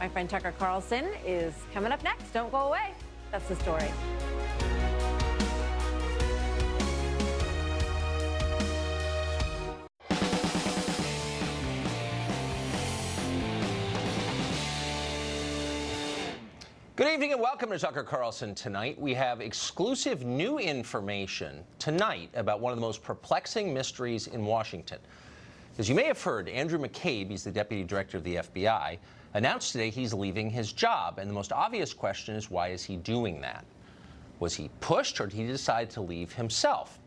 My friend Tucker Carlson is coming up next. Don't go away. That's the story. Good evening and welcome to Tucker Carlson Tonight. We have exclusive new information tonight about one of the most perplexing mysteries in Washington. As you may have heard, Andrew McCabe, he's the deputy director of the FBI, announced today he's leaving his job. And the most obvious question is, why is he doing that? Was he pushed or did he decide to leave himself?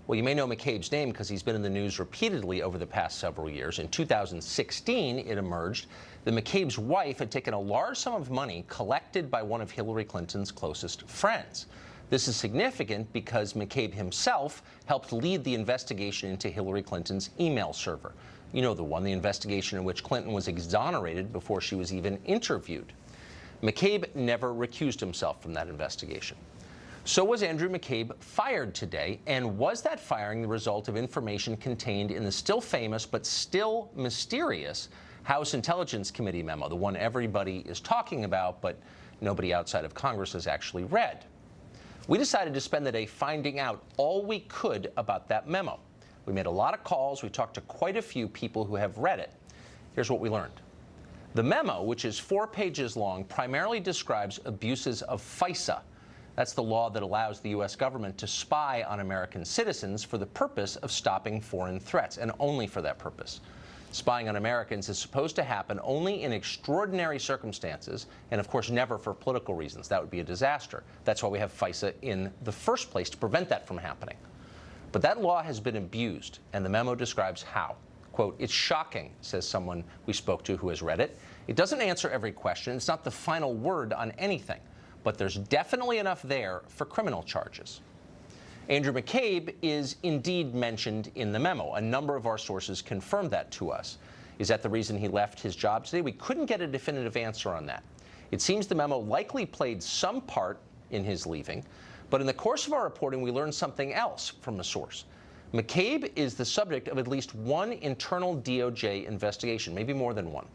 Well, you may know McCabe's name because he's been in the news repeatedly over the past several years. In 2016, it emerged that McCabe's wife had taken a large sum of money collected by one of Hillary Clinton's closest friends. This is significant because McCabe himself helped lead the investigation into Hillary Clinton's email server. You know the one, the investigation in which Clinton was exonerated before she was even interviewed. McCabe never recused himself from that investigation. So was Andrew McCabe fired today, and was that firing the result of information contained in the still famous but still mysterious House Intelligence Committee memo, the one everybody is talking about but nobody outside of Congress has actually read? We decided to spend the day finding out all we could about that memo. We made a lot of calls. We talked to quite a few people who have read it. Here's what we learned. The memo, which is 4 pages long, primarily describes abuses of FISA. That's the law that allows the U.S. government to spy on American citizens for the purpose of stopping foreign threats, and only for that purpose. Spying on Americans is supposed to happen only in extraordinary circumstances, and of course never for political reasons. That would be a disaster. That's why we have FISA in the first place, to prevent that from happening. But that law has been abused, and the memo describes how. Quote, "It's shocking," says someone we spoke to who has read it. "It doesn't answer every question. It's not the final word on anything. But there's definitely enough there for criminal charges." Andrew McCabe is indeed mentioned in the memo. A number of our sources confirmed that to us. Is that the reason he left his job today? We couldn't get a definitive answer on that. It seems the memo likely played some part in his leaving, but in the course of our reporting, we learned something else from a source. McCabe is the subject of at least one internal DOJ investigation, maybe more than one.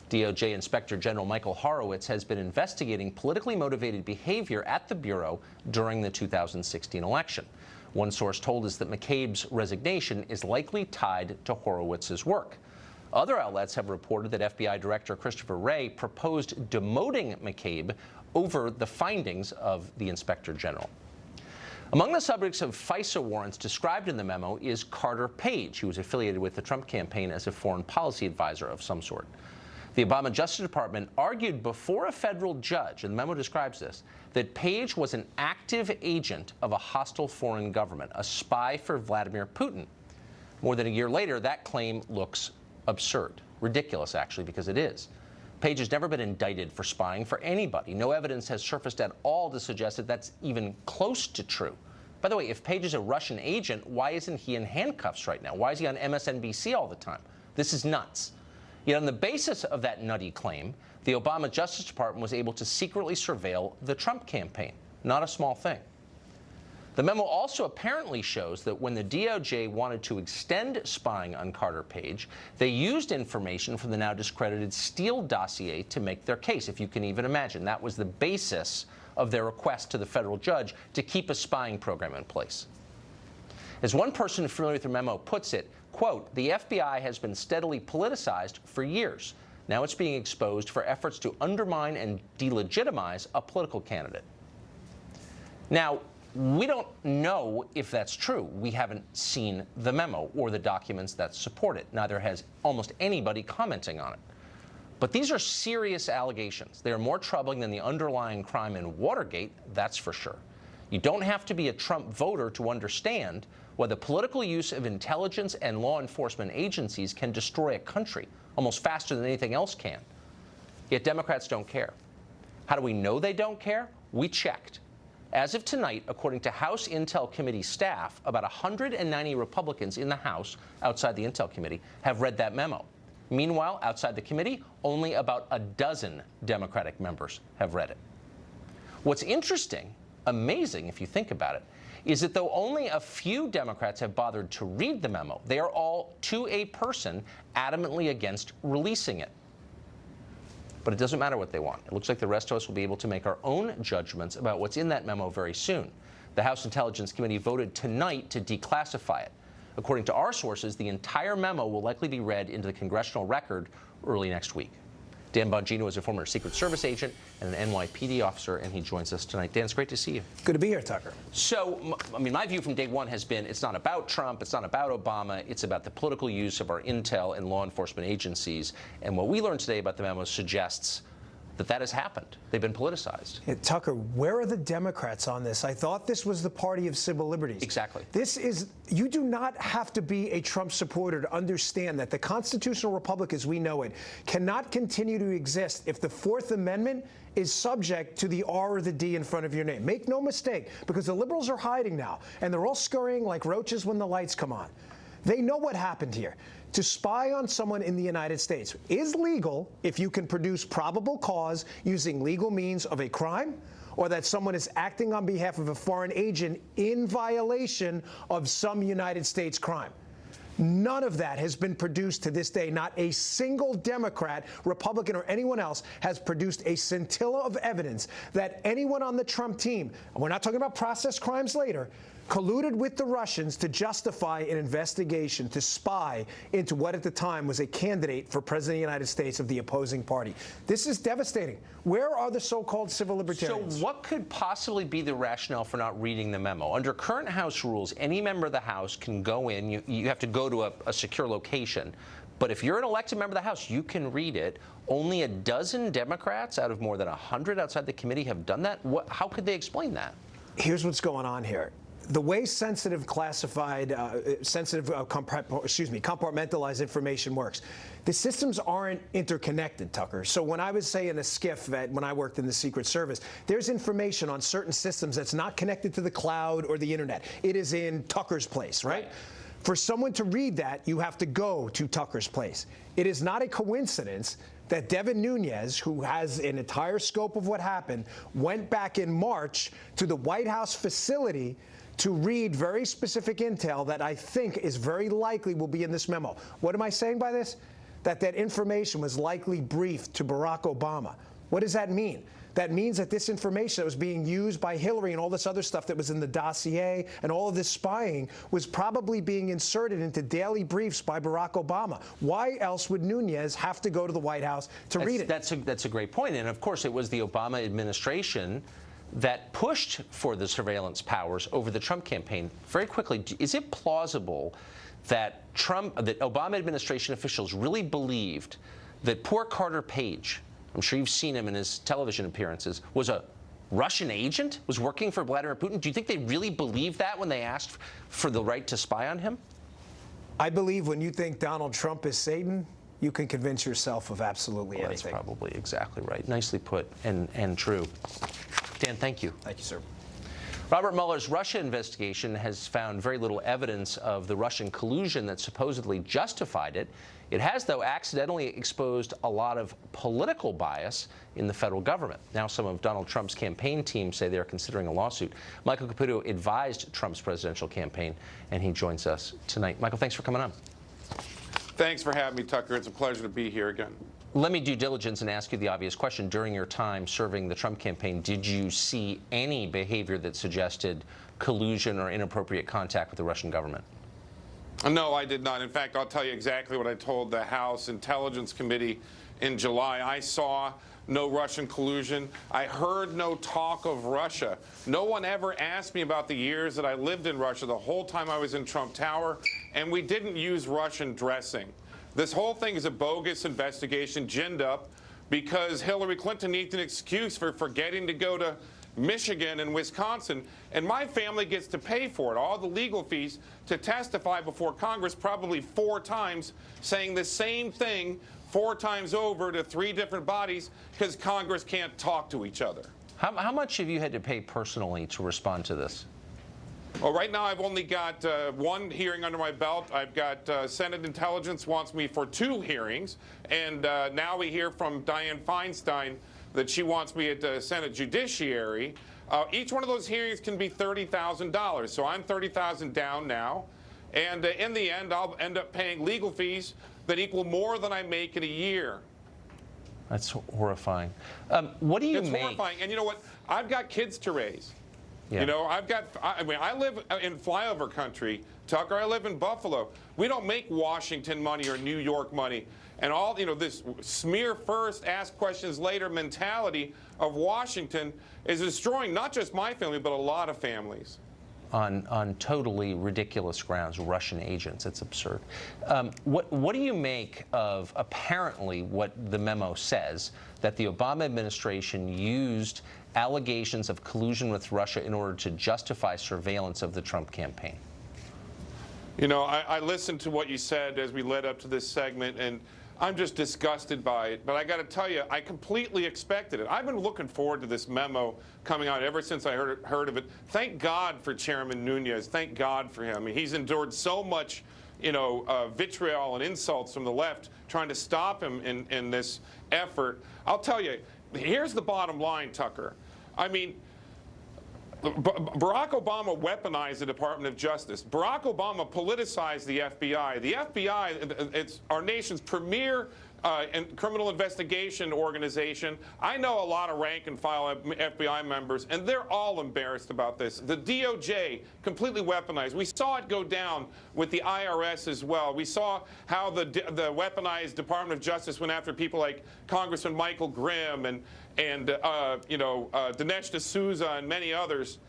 DOJ Inspector General Michael Horowitz has been investigating politically motivated behavior at the Bureau during the 2016 election. One source told us that McCabe's resignation is likely tied to Horowitz's work. Other outlets have reported that FBI Director Christopher Wray proposed demoting McCabe over the findings of the Inspector General. Among the subjects of FISA warrants described in the memo is Carter Page, who was affiliated with the Trump campaign as a foreign policy advisor of some sort. The Obama Justice Department argued before a federal judge, and the memo describes this, that Page was an active agent of a hostile foreign government, a spy for Vladimir Putin. More than a year later, that claim looks absurd. Ridiculous, actually, because it is. Page has never been indicted for spying for anybody. No evidence has surfaced at all to suggest that that's even close to true. By the way, if Page is a Russian agent, why isn't he in handcuffs right now? Why is he on MSNBC all the time? This is nuts. Yet on the basis of that nutty claim, the Obama Justice Department was able to secretly surveil the Trump campaign. Not a small thing. The memo also apparently shows that when the DOJ wanted to extend spying on Carter Page, they used information from the now discredited Steele dossier to make their case, if you can even imagine. That was the basis of their request to the federal judge to keep a spying program in place. As one person familiar with the memo puts it, quote, "The FBI has been steadily politicized for years. Now it's being exposed for efforts to undermine and delegitimize a political candidate." Now, we don't know if that's true. We haven't seen the memo or the documents that support it. Neither has almost anybody commenting on it. But these are serious allegations. They are more troubling than the underlying crime in Watergate, that's for sure. You don't have to be a Trump voter to understand why the political use of intelligence and law enforcement agencies can destroy a country almost faster than anything else can. Yet Democrats don't care. How do we know they don't care? We checked. As of tonight, according to House Intel Committee staff, about 190 Republicans in the House, outside the Intel Committee, have read that memo. Meanwhile, outside the committee, only about a dozen Democratic members have read it. What's interesting, amazing if you think about it, is that though only a few Democrats have bothered to read the memo, they are all, to a person, adamantly against releasing it. But it doesn't matter what they want. It looks like the rest of us will be able to make our own judgments about what's in that memo very soon. The House Intelligence Committee voted tonight to declassify it. According to our sources, the entire memo will likely be read into the congressional record early next week. Dan Bongino is a former Secret Service agent and an NYPD officer, and he joins us tonight. Dan, it's great to see you. Good to be here, Tucker. So, I mean, my view from day one has been it's not about Trump, it's not about Obama, it's about the political use of our intel and law enforcement agencies. And what we learned today about the memo suggests that that has happened. They've been politicized. Yeah, Tucker, where are the Democrats on this? I thought this was the party of civil liberties. Exactly. You do not have to be a Trump supporter to understand that the constitutional republic as we know it cannot continue to exist if the Fourth Amendment is subject to the R or the D in front of your name. Make no mistake, because the liberals are hiding now, and they're all scurrying like roaches when the lights come on. They know what happened here. To spy on someone in the United States is legal if you can produce probable cause using legal means of a crime, or that someone is acting on behalf of a foreign agent in violation of some United States crime. None of that has been produced to this day. Not a single Democrat, Republican, or anyone else has produced a scintilla of evidence that anyone on the Trump team, and we're not talking about process crimes later, colluded with the Russians to justify an investigation to spy into what at the time was a candidate for President of the United States of the opposing party. This is devastating. Where are the so-called civil libertarians? So what could possibly be the rationale for not reading the memo? Under current House rules, any member of the House can go in. You have to go to a secure location. But if you're an elected member of the House, you can read it. Only a dozen Democrats out of more than 100 outside the committee have done that. How could they explain that? Here's what's going on here. The way compartmentalized information works, the systems aren't interconnected, Tucker. So when I was, say, in a SCIF when I worked in the Secret Service, there's information on certain systems that's not connected to the cloud or the internet. It is in Tucker's place, right? For someone to read that, you have to go to Tucker's place. It is not a coincidence that Devin Nunes, who has an entire scope of what happened, went back in March to the White House facility to read very specific intel that I think is very likely will be in this memo. What am I saying by this? That information was likely briefed to Barack Obama. What does that mean? That means that this information that was being used by Hillary and all this other stuff that was in the dossier and all of this spying was probably being inserted into daily briefs by Barack Obama. Why else would Nunes have to go to the White House to read it? That's a great point. And of course, it was the Obama administration that pushed for the surveillance powers over the Trump campaign. Very quickly, is it plausible that Obama administration officials really believed that poor Carter Page, I'm sure you've seen him in his television appearances, was a Russian agent, was working for Vladimir Putin? Do you think they really believed that when they asked for the right to spy on him? I believe when you think Donald Trump is Satan, you can convince yourself of absolutely anything. That's probably exactly right. Nicely put and true. Dan, thank you. Thank you, sir. Robert Mueller's Russia investigation has found very little evidence of the Russian collusion that supposedly justified it. It has, though, accidentally exposed a lot of political bias in the federal government. Now some of Donald Trump's campaign team say they're considering a lawsuit. Michael Caputo advised Trump's presidential campaign, and he joins us tonight. Michael, thanks for coming on. Thanks for having me, Tucker. It's a pleasure to be here again. Let me do diligence and ask you the obvious question. During your time serving the Trump campaign, did you see any behavior that suggested collusion or inappropriate contact with the Russian government? No, I did not. In fact, I'll tell you exactly what I told the House Intelligence Committee in July. I saw no Russian collusion. I heard no talk of Russia. No one ever asked me about the years that I lived in Russia the whole time I was in Trump Tower, and we didn't use Russian dressing. This whole thing is a bogus investigation ginned up because Hillary Clinton needs an excuse for forgetting to go to Michigan and Wisconsin, and my family gets to pay for it, all the legal fees, to testify before Congress probably 4 times, saying the same thing 4 times over to 3 different bodies because Congress can't talk to each other. How much have you had to pay personally to respond to this? Well, right now I've only got 1 hearing under my belt. I've got Senate Intelligence wants me for 2 hearings, and now we hear from Dianne Feinstein that she wants me at the Senate Judiciary. Each one of those hearings can be $30,000, so I'm $30,000 down now, and in the end I'll end up paying legal fees that equal more than I make in a year. That's horrifying. What do you make? It's horrifying. And you know what? I've got kids to raise. Yeah. You know, I mean, I live in flyover country, Tucker. I live in Buffalo. We don't make Washington money or New York money. And all, you know, this smear first, ask questions later mentality of Washington is destroying not just my family, but a lot of families. On totally ridiculous grounds, Russian agents. It's absurd. What do you make of apparently what the memo says, that the Obama administration used allegations of collusion with Russia in order to justify surveillance of the Trump campaign? You know, I listened to what you said as we led up to this segment, and I'm just disgusted by it. But I got to tell you, I completely expected it. I've been looking forward to this memo coming out ever since I heard of it. Thank God for Chairman Nunes. Thank God for him. I mean, he's endured so much, you know, vitriol and insults from the left trying to stop him in this effort. I'll tell you, here's the bottom line, Tucker. I mean, Barack Obama weaponized the Department of Justice. Barack Obama politicized the FBI. The FBI, it's our nation's premier criminal investigation organization. I know a lot of rank and file FBI members, and they're all embarrassed about this. The DOJ completely weaponized. We saw it go down with the IRS as well. We saw how the weaponized Department of Justice went after people like Congressman Michael Grimm and you know, Dinesh D'Souza and many others.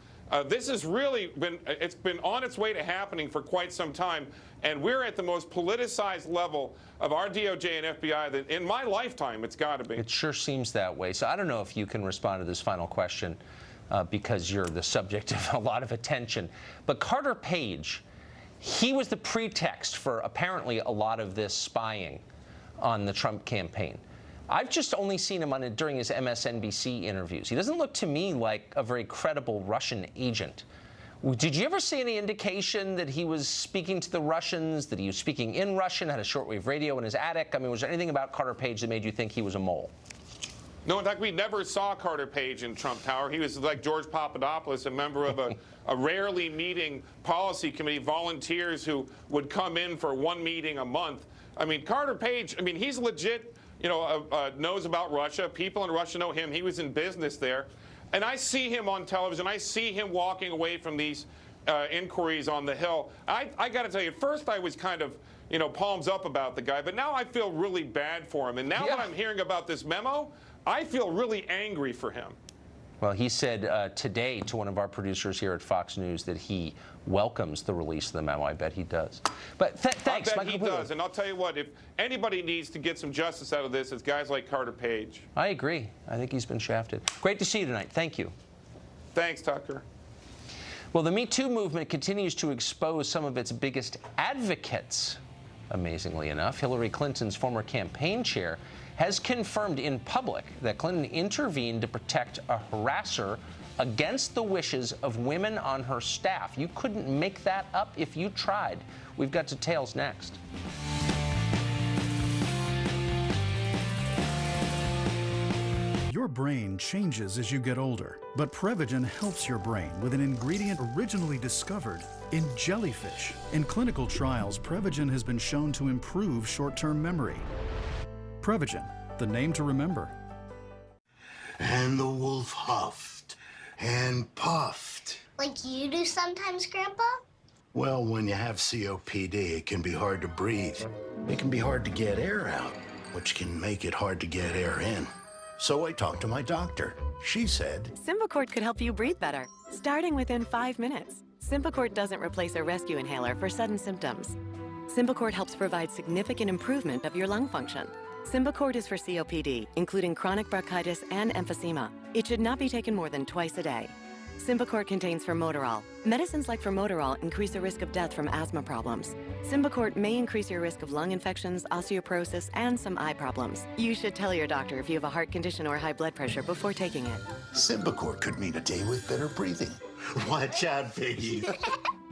This has really it's been on its way to happening for quite some time, and we're at the most politicized level of our DOJ and FBI that in my lifetime it's got to be. It sure seems that way. So I don't know if you can respond to this final question because you're the subject of a lot of attention. But Carter Page, he was the pretext for apparently a lot of this spying on the Trump campaign. I've just only seen him during his MSNBC interviews. He doesn't look to me like a very credible Russian agent. Did you ever see any indication that he was speaking to the Russians, that he was speaking in Russian, had a shortwave radio in his attic? I mean, was there anything about Carter Page that made you think he was a mole? No, in fact, we never saw Carter Page in Trump Tower. He was like George Papadopoulos, a member of a rarely meeting policy committee, volunteers who would come in for one meeting a month. I mean, Carter Page, I mean, he's legit, you know, knows about Russia. People in Russia know him. He was in business there. And I see him on television. I see him walking away from these inquiries on the Hill. I got to tell you, at first I was kind of, you know, palms up about the guy. But now I feel really bad for him. And now that I'm hearing about this memo, I feel really angry for him. Well, he said today to one of our producers here at Fox News that he welcomes the release of the memo. I bet he does. But thanks, I bet Michael he does. And I'll tell you what, if anybody needs to get some justice out of this, it's guys like Carter Page. I agree. I think he's been shafted. Great to see you tonight. Thank you. Thanks, Tucker. Well, the Me Too movement continues to expose some of its biggest advocates. Amazingly enough, Hillary Clinton's former campaign chair has confirmed in public that Clinton intervened to protect a harasser against the wishes of women on her staff. You couldn't make that up if you tried. We've got details next. Your brain changes as you get older, but Prevagen helps your brain with an ingredient originally discovered in jellyfish. In clinical trials, Prevagen has been shown to improve short-term memory. Prevagen, the name to remember. And the wolf huffed and puffed. Like you do sometimes, Grandpa? Well, when you have COPD, it can be hard to breathe. It can be hard to get air out, which can make it hard to get air in. So I talked to my doctor. She said, Symbicort could help you breathe better, starting within 5 minutes. Symbicort doesn't replace a rescue inhaler for sudden symptoms. Symbicort helps provide significant improvement of your lung function. Symbicort is for COPD, including chronic bronchitis and emphysema. It should not be taken more than twice a day. Symbicort contains formoterol. Medicines like formoterol increase the risk of death from asthma problems. Symbicort may increase your risk of lung infections, osteoporosis, and some eye problems. You should tell your doctor if you have a heart condition or high blood pressure before taking it. Symbicort could mean a day with better breathing. Watch out, Piggy.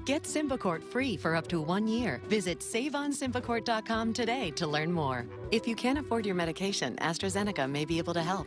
Get Symbicort free for up to 1 year. Visit SaveOnSymbicort.com today to learn more. If you can't afford your medication, AstraZeneca may be able to help.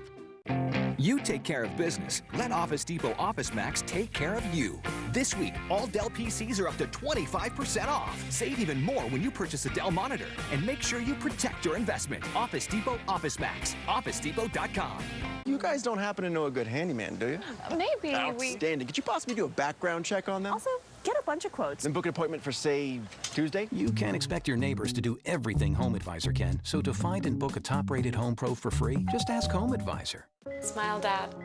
You take care of business. Let Office Depot Office Max take care of you. This week, all Dell PCs are up to 25% off. Save even more when you purchase a Dell monitor. And make sure you protect your investment. Office Depot Office Max. OfficeDepot.com. You guys don't happen to know a good handyman, do you? Maybe. Outstanding. Could you possibly do a background check on them? Also, get a bunch of quotes. Then book an appointment for, say, Tuesday? You can't expect your neighbors to do everything HomeAdvisor can. So to find and book a top-rated home pro for free, just ask HomeAdvisor. Smile, Dad.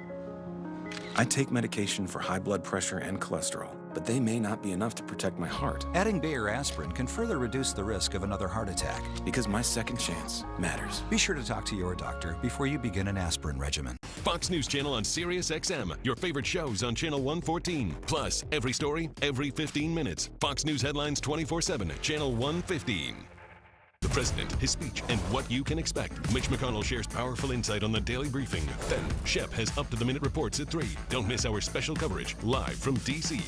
I take medication for high blood pressure and cholesterol, but they may not be enough to protect my heart. Adding Bayer aspirin can further reduce the risk of another heart attack. Because my second chance matters. Be sure to talk to your doctor before you begin an aspirin regimen. Fox News Channel on Sirius XM. Your favorite shows on Channel 114. Plus, every story, every 15 minutes. Fox News headlines 24/7, Channel 115. The president, his speech, and what you can expect. Mitch McConnell shares powerful insight on the daily briefing. Then, Shep has up-to-the-minute reports at 3. Don't miss our special coverage, live from D.C.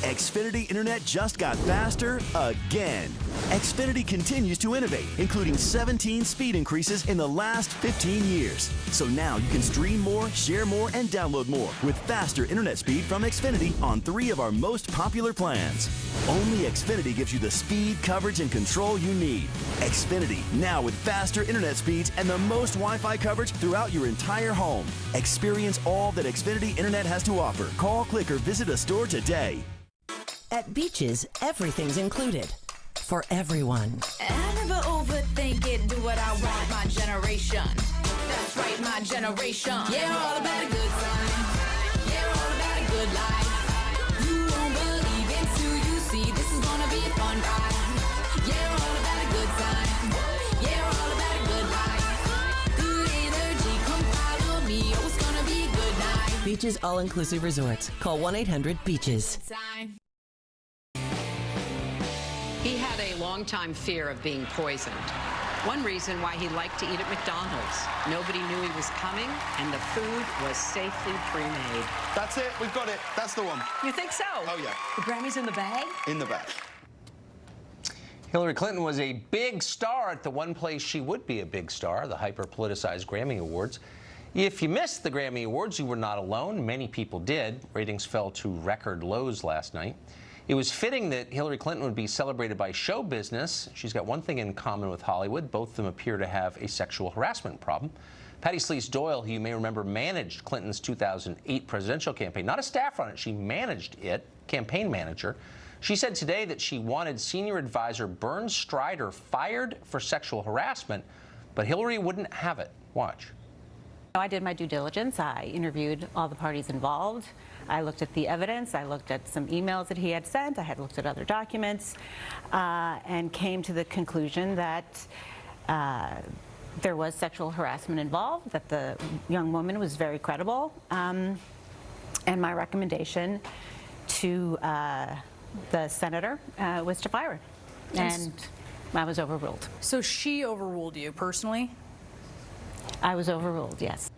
Xfinity Internet just got faster again. Xfinity continues to innovate, including 17 speed increases in the last 15 years. So now you can stream more, share more, and download more with faster internet speed from Xfinity on 3 of our most popular plans. Only Xfinity gives you the speed, coverage, and control you need. Xfinity, now with faster internet speeds and the most Wi-Fi coverage throughout your entire home. Experience all that Xfinity Internet has to offer. Call, click, or visit a store today. At Beaches, everything's included. For everyone. I never overthink it, do what I want, my generation. That's right, my generation. Yeah, we're all about a good time. Yeah, we're all about a good life. You won't believe it till you see, this is gonna be a fun ride. Yeah, we're all about a good time. Yeah, we're all about a good life. Good energy, come follow me, oh, it's gonna be a good night. Beaches All-Inclusive Resorts. Call 1-800-BEACHES. He had a long-time fear of being poisoned. One reason why he liked to eat at McDonald's. Nobody knew he was coming, and the food was safely pre-made. That's it. We've got it. That's the one. You think so? Oh, yeah. The Grammy's in the bag? In the bag. Hillary Clinton was a big star at the one place she would be a big star, the hyper-politicized Grammy Awards. If you missed the Grammy Awards, you were not alone. Many people did. Ratings fell to record lows last night. It was fitting that Hillary Clinton would be celebrated by show business. She's got one thing in common with Hollywood. Both of them appear to have a sexual harassment problem. Patty Sleece Doyle, who you may remember managed Clinton's 2008 presidential campaign, not a staffer on it, she managed it, campaign manager. She said today that she wanted senior advisor Bernd Strider fired for sexual harassment, but Hillary wouldn't have it. Watch. I did my due diligence. I interviewed all the parties involved. I looked at the evidence. I looked at some emails that he had sent. I had looked at other documents and came to the conclusion that there was sexual harassment involved, that the young woman was very credible. And my recommendation to the senator was to fire her. And I was overruled. So she overruled you personally? I was overruled, yes.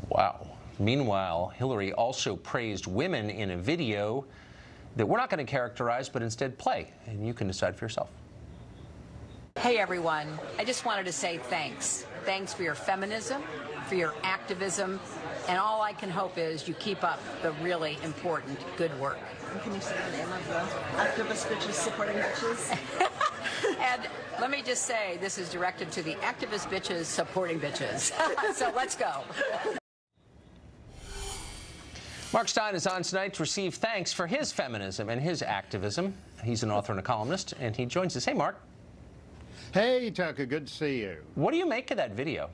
Wow. Meanwhile, Hillary also praised women in a video that we're not going to characterize, but instead play, and you can decide for yourself. Hey, everyone. I just wanted to say thanks. Thanks for your feminism, for your activism, and all I can hope is you keep up the really important good work. Can you say the name of the activist bitches supporting bitches? And let me just say, this is directed to the activist bitches supporting bitches. So let's go. Mark Stein is on tonight to receive thanks for his feminism and his activism. He's an author and a columnist, and he joins us. Hey, Mark. Hey, Tucker. Good to see you. What do you make of that video?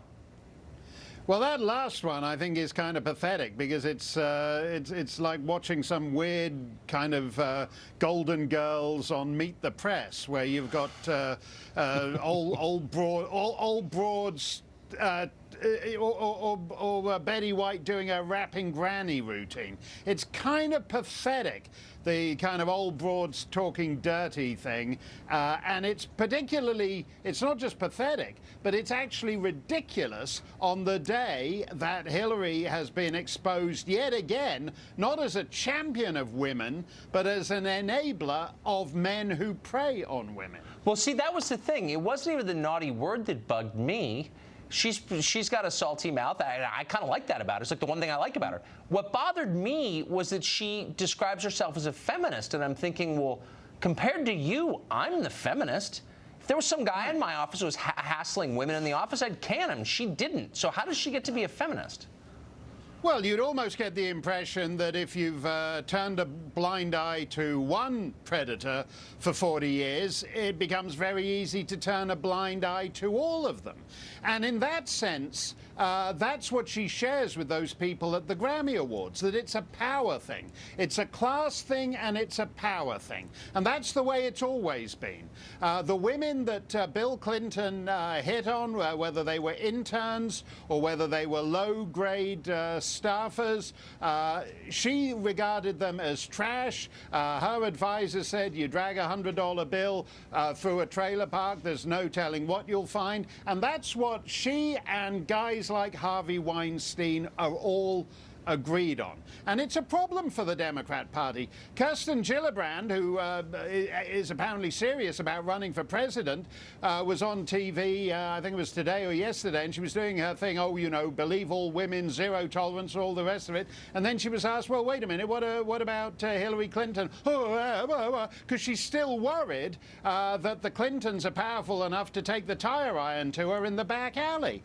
Well, that last one I think is kind of pathetic because it's like watching some weird kind of Golden Girls on Meet the Press, where you've got old broads. Or Betty White doing a rapping granny routine. It's kind of pathetic, the kind of old broads talking dirty thing, and it's not just pathetic, but it's actually ridiculous on the day that Hillary has been exposed yet again, not as a champion of women, but as an enabler of men who prey on women. Well, see, that was the thing. It wasn't even the naughty word that bugged me. She's got a salty mouth. I kind of like that about her. It's like the one thing I like about her. What bothered me was that she describes herself as a feminist, and I'm thinking, well, compared to you, I'm the feminist. If there was some guy in my office who was hassling women in the office, I'd can him. She didn't. So how does she get to be a feminist? Well, you'd almost get the impression that if you've turned a blind eye to one predator for 40 years, it becomes very easy to turn a blind eye to all of them. And in that sense, that's what she shares with those people at the Grammy Awards, that it's a power thing. It's a class thing and it's a power thing. And that's the way it's always been. The women that Bill Clinton hit on, whether they were interns or whether they were low-grade staffers, she regarded them as trash. Her advisor said, you drag a $100 bill through a trailer park, there's no telling what you'll find. And that's what she and guys like Harvey Weinstein are all agreed on. And it's a problem for the Democrat Party. Kirsten Gillibrand, who is apparently serious about running for president, was on TV, I think it was today or yesterday, and she was doing her thing, oh, you know, believe all women, zero tolerance, all the rest of it. And then she was asked, well, wait a minute, what about Hillary Clinton? Because she's still worried that the Clintons are powerful enough to take the tire iron to her in the back alley.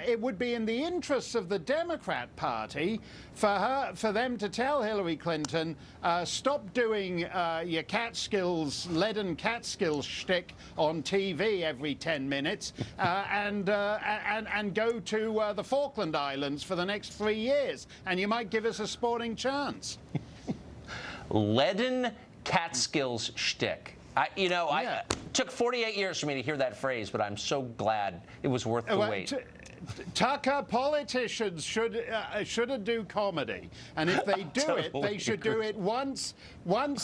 It would be in the interests of the Democrat Party for them to tell Hillary Clinton, stop doing your Catskills, leaden Catskills shtick on TV every 10 minutes and go to the Falkland Islands for the next 3 years, and you might give us a sporting chance. Leaden Catskills shtick. It took 48 years for me to hear that phrase, but I'm so glad it was worth the wait. Tucker, politicians should do comedy, and if they do it, they should do it once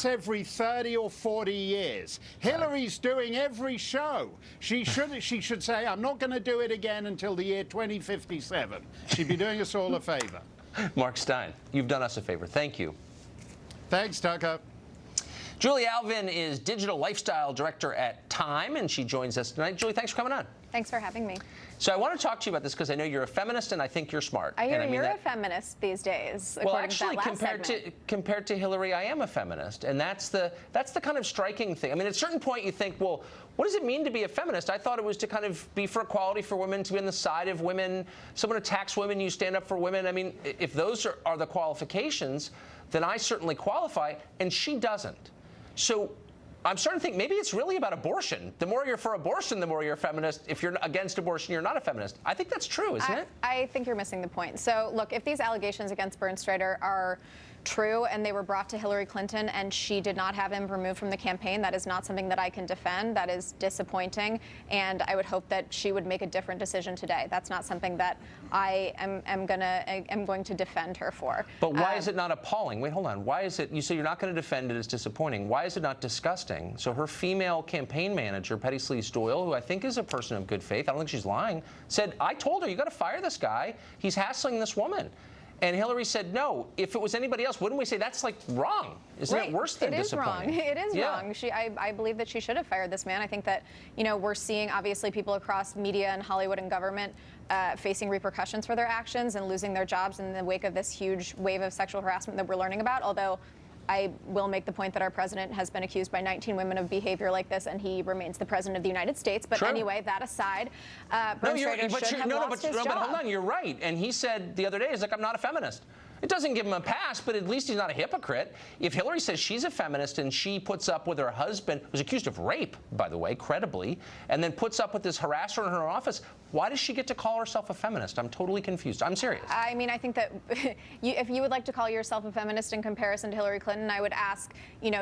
every 30 or 40 years. Hillary's doing every show. She should say, I'm not going to do it again until the year 2057. She'd be doing us all a favor. Mark Stein, you've done us a favor. Thank you. Thanks, Tucker. Julie Alvin is Digital Lifestyle Director at Time, and she joins us tonight. Julie, thanks for coming on. Thanks for having me. So I want to talk to you about this because I know you're a feminist and I think you're smart. I hear you're a feminist these days. Well, actually, compared to Hillary, I am a feminist, and that's the kind of striking thing. I mean, at a certain point, you think, well, what does it mean to be a feminist? I thought it was to kind of be for equality for women, to be on the side of women. Someone attacks women, you stand up for women. I mean, if those are the qualifications, then I certainly qualify, and she doesn't. So I'm starting to think maybe it's really about abortion. The more you're for abortion, the more you're a feminist. If you're against abortion, you're not a feminist. I think that's true, isn't it? I think you're missing the point. So, look, if these allegations against Bernstreiter are true and they were brought to Hillary Clinton and she did not have him removed from the campaign, that is not something that I can defend. That is disappointing, and I would hope that she would make a different decision today. That's not something that I am going to defend her for. But why is it not appalling? Wait, hold on. Why is it, you say you're not going to defend it as disappointing. Why is it not disgusting? So her female campaign manager, Petty Sleaze Doyle, who I think is a person of good faith, I don't think she's lying, said, I told her, you got to fire this guy. He's hassling this woman. And Hillary said, no. If it was anybody else, wouldn't we say that's like wrong? Isn't it worse than disappointing? It is wrong. I believe that she should have fired this man. I think that, we're seeing obviously people across media and Hollywood and government facing repercussions for their actions and losing their jobs in the wake of this huge wave of sexual harassment that we're learning about. Although I will make the point that our president has been accused by 19 women of behavior like this, and he remains the president of the United States. But anyway, that aside, Bernstreiter should have lost his job. But hold on, you're right. And he said the other day, he's like, I'm not a feminist. It doesn't give him a pass, but at least he's not a hypocrite. If Hillary says she's a feminist and she puts up with her husband, who's accused of rape, by the way, credibly, and then puts up with this harasser in her office, why does she get to call herself a feminist? I'm totally confused. I'm serious. I mean, I think that if you would like to call yourself a feminist in comparison to Hillary Clinton, I would ask,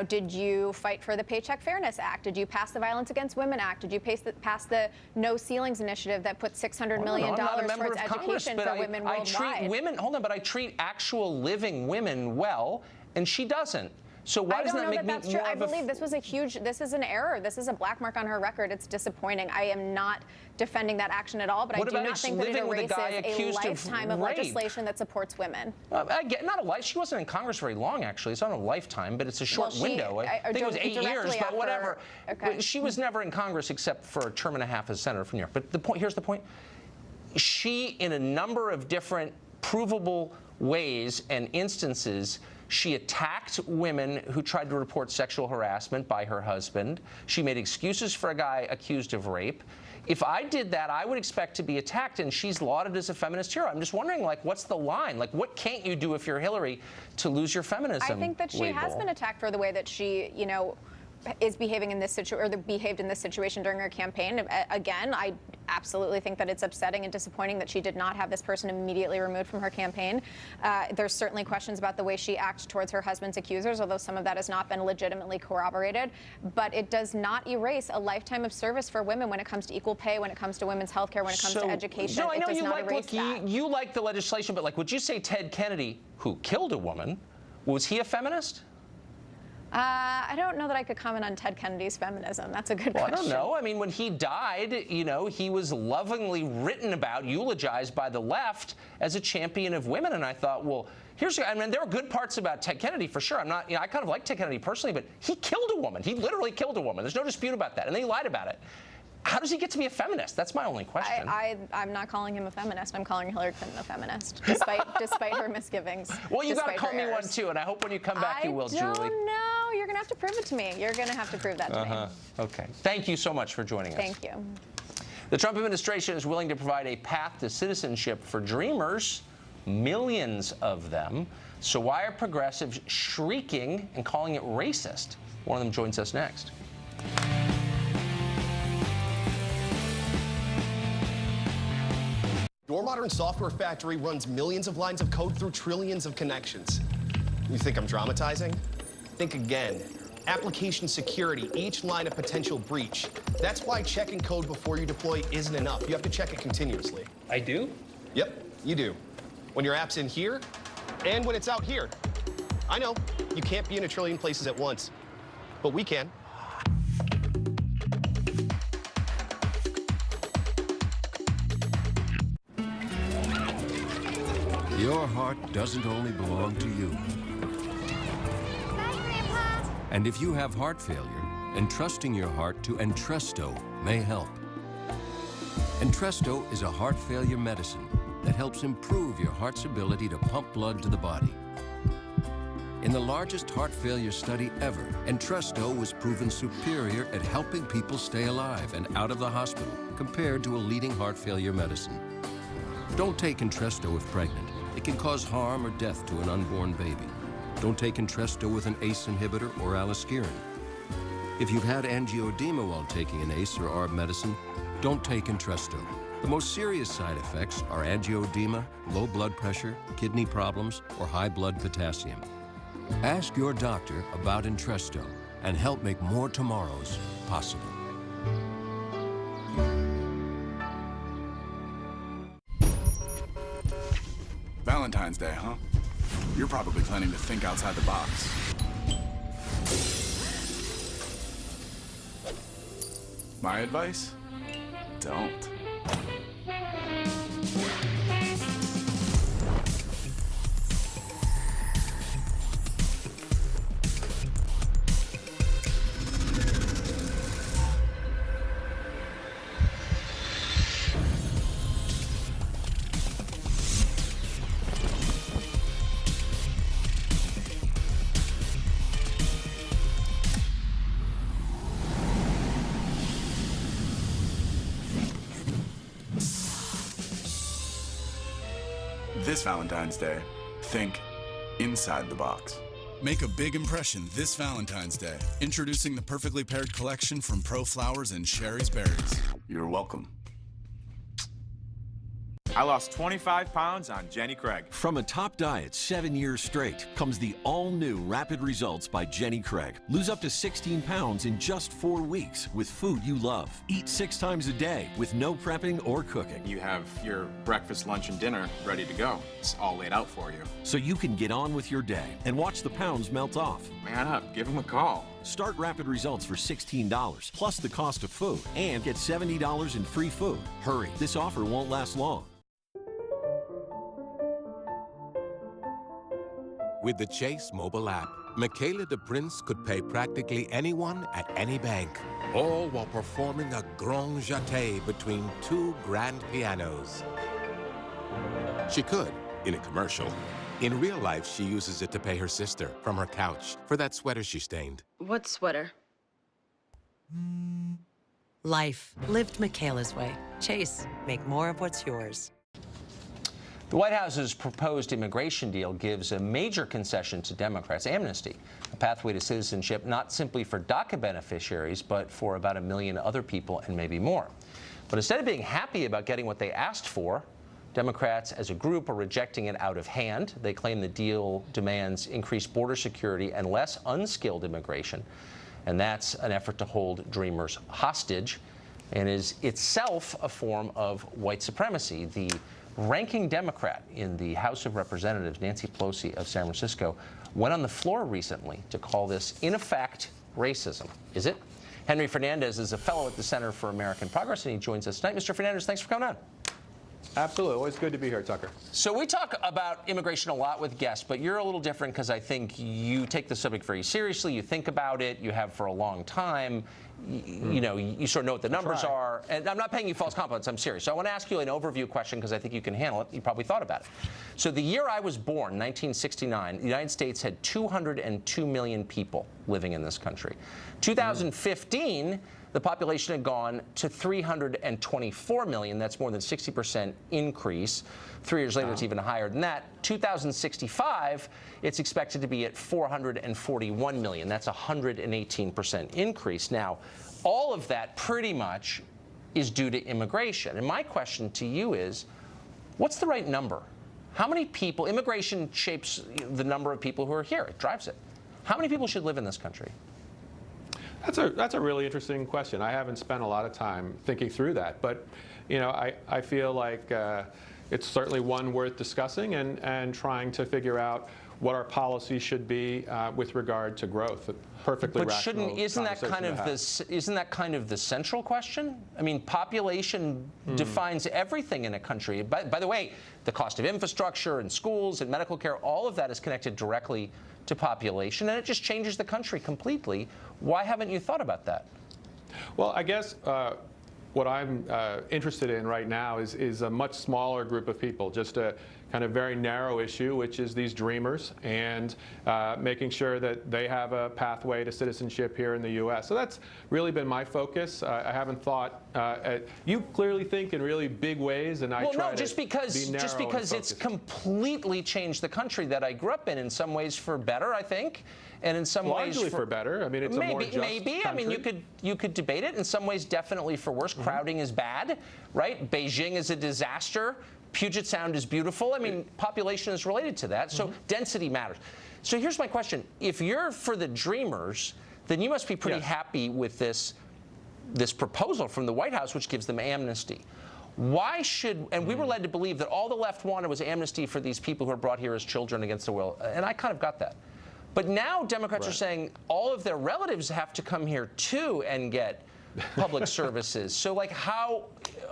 did you fight for the Paycheck Fairness Act? Did you pass the Violence Against Women Act? Did you pass the No Ceilings Initiative that put $600 million towards education for women worldwide? I treat women, hold on, but I treat actual living women well, and she doesn't. So why does that make me more of a... I don't know that that's true. I believe this is an error. This is a black mark on her record. It's disappointing. I am not defending that action at all, but I do not think that it erases a lifetime of legislation that supports women. I get not a life. She wasn't in Congress very long, actually. It's not a lifetime, but it's a short window. I think it was 8 years, but whatever. Okay. She was never in Congress except for a term and a half as senator from New York. But here's the point. she, in a number of different provable ways and instances, she attacked women who tried to report sexual harassment by her husband. She made excuses for a guy accused of rape. If I did that, I would expect to be attacked, and she's lauded as a feminist hero. I'm just wondering, like, what's the line? Like, what can't you do if you're Hillary to lose your feminism I think that she has been attacked for the way that she, you know, is behaving in this situation, or behaved in this situation during her campaign. Again, I absolutely think that it's upsetting and disappointing that she did not have this person immediately removed from her campaign. There's certainly questions about the way she acted towards her husband's accusers, although some of that has not been legitimately corroborated. But it does not erase a lifetime of service for women when it comes to equal pay, when it comes to women's health care, when it comes to education. No, I know it does you not like, erase that. you like the legislation, but like, would you say Ted Kennedy, who killed a woman, was he a feminist? I don't know that I could comment on Ted Kennedy's feminism. That's a good question. I don't know. I mean, when he died, you know, he was lovingly written about, eulogized by the left as a champion of women. And I thought, well, I mean, there are good parts about Ted Kennedy for sure. I'm not, you know, I kind of like Ted Kennedy personally, but he killed a woman. He literally killed a woman. There's no dispute about that. And then he lied about it. How does he get to be a feminist? That's my only question. I'm not calling him a feminist. I'm calling Hillary Clinton a feminist, despite her misgivings. Well, you got to call me one too, and I hope when you come back you will, Julie. I don't know. You're going to have to prove it to me. You're going to have to prove that to me. Okay. Thank you so much for joining us. Thank you. The Trump administration is willing to provide a path to citizenship for dreamers, millions of them. So why are progressives shrieking and calling it racist? One of them joins us next. Your modern software factory runs millions of lines of code through trillions of connections. You think I'm dramatizing? Think again. Application security, each line a potential breach. That's why checking code before you deploy isn't enough. You have to check it continuously. I do? Yep, you do. When your app's in here, and when it's out here. I know, you can't be in a trillion places at once, but we can. Your heart doesn't only belong to you. Bye, Grandpa. And if you have heart failure, entrusting your heart to Entresto may help. Entresto is a heart failure medicine that helps improve your heart's ability to pump blood to the body. In the largest heart failure study ever, Entresto was proven superior at helping people stay alive and out of the hospital compared to a leading heart failure medicine. Don't take Entresto if pregnant. It can cause harm or death to an unborn baby. Don't take Entresto with an ACE inhibitor or aliskiren. If you've had angioedema while taking an ACE or ARB medicine, don't take Entresto. The most serious side effects are angioedema, low blood pressure, kidney problems, or high blood potassium. Ask your doctor about Entresto and help make more tomorrows possible. Valentine's Day, huh? You're probably planning to think outside the box. My advice? Don't. This Valentine's Day, think inside the box. Make a big impression this Valentine's Day. Introducing the perfectly paired collection from Pro Flowers and Sherry's Berries. You're welcome. I lost 25 pounds on Jenny Craig. From a top diet 7 years straight comes the all-new Rapid Results by Jenny Craig. Lose up to 16 pounds in just 4 weeks with food you love. Eat 6 times a day with no prepping or cooking. You have your breakfast, lunch, and dinner ready to go. It's all laid out for you. So you can get on with your day and watch the pounds melt off. Man up, give them a call. Start Rapid Results for $16 plus the cost of food and get $70 in free food. Hurry, this offer won't last long. With the Chase mobile app, Michaela de Prince could pay practically anyone at any bank, all while performing a grand jeté between two grand pianos. She could, in a commercial. In real life, she uses it to pay her sister from her couch for that sweater she stained. What sweater? Life lived Michaela's way. Chase, make more of what's yours. The White House's proposed immigration deal gives a major concession to Democrats, amnesty, a pathway to citizenship not simply for DACA beneficiaries, but for about 1 million other people and maybe more. But instead of being happy about getting what they asked for, Democrats as a group are rejecting it out of hand. They claim the deal demands increased border security and less unskilled immigration. And that's an effort to hold Dreamers hostage and is itself a form of white supremacy. The ranking Democrat in the House of Representatives, Nancy Pelosi of San Francisco, went on the floor recently to call this, in effect, racism. Is it? Henry Fernandez is a fellow at the Center for American Progress, and he joins us tonight. Mr. Fernandez, thanks for coming on. Absolutely. Always good to be here, Tucker. So we talk about immigration a lot with guests, but you're a little different because I think you take the subject very seriously. You think about it. You have for a long time. You know, you sort of know what the numbers are. And I'm not paying you false compliments. I'm serious. So I want to ask you an overview question because I think you can handle it. You probably thought about it. So the year I was born, 1969, the United States had 202 million people living in this country. 2015, the population had gone to 324 million. That's more than 60% increase. 3 years later, it's even higher than that. 2065, it's expected to be at 441 million. That's a 118% increase. Now, all of that pretty much is due to immigration. And my question to you is, what's the right number? How many people, immigration shapes the number of people who are here. It drives it. How many people should live in this country? That's a really interesting question. I haven't spent a lot of time thinking through that, but you know, I feel like it's certainly one worth discussing and trying to figure out what our policy should be with regard to growth. Perfectly rational. But isn't that kind of the central question? I mean, population defines everything in a country. By the way, the cost of infrastructure and schools and medical care, all of that is connected directly to population, and it just changes the country completely. Why haven't you thought about that? Well, I guess what I'm interested in right now is a much smaller group of people, just a kind of very narrow issue, which is these dreamers, and making sure that they have a pathway to citizenship here in the U.S. So that's really been my focus. I haven't thought. You clearly think in really big ways, and I try to just because it's completely changed the country that I grew up in some ways for better, I think. And in some ways for better. I mean, it's a more just maybe. country. I mean, you could debate it. In some ways, definitely for worse. Crowding is bad, right? Beijing is a disaster. Puget Sound is beautiful. I mean, population is related to that. So density matters. So here's my question: if you're for the dreamers, then you must be pretty happy with this proposal from the White House, which gives them amnesty. Why should, and we were led to believe that all the left wanted was amnesty for these people who are brought here as children against their will, and I kind of got that. But now Democrats are saying all of their relatives have to come here too and get public services. So, like, how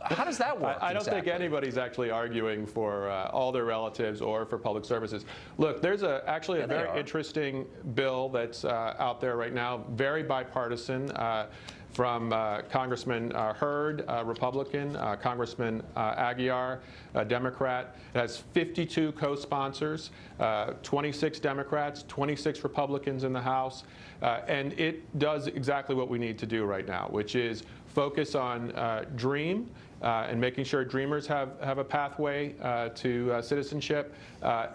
does that work? I don't think anybody's actually arguing for all their relatives or for public services. Look, there's actually a very interesting bill that's out there right now, very bipartisan. From Congressman Hurd, Republican, Congressman Aguiar, Democrat. It has 52 co-sponsors, 26 Democrats, 26 Republicans in the House, and it does exactly what we need to do right now, which is focus on DREAM and making sure Dreamers have a pathway to citizenship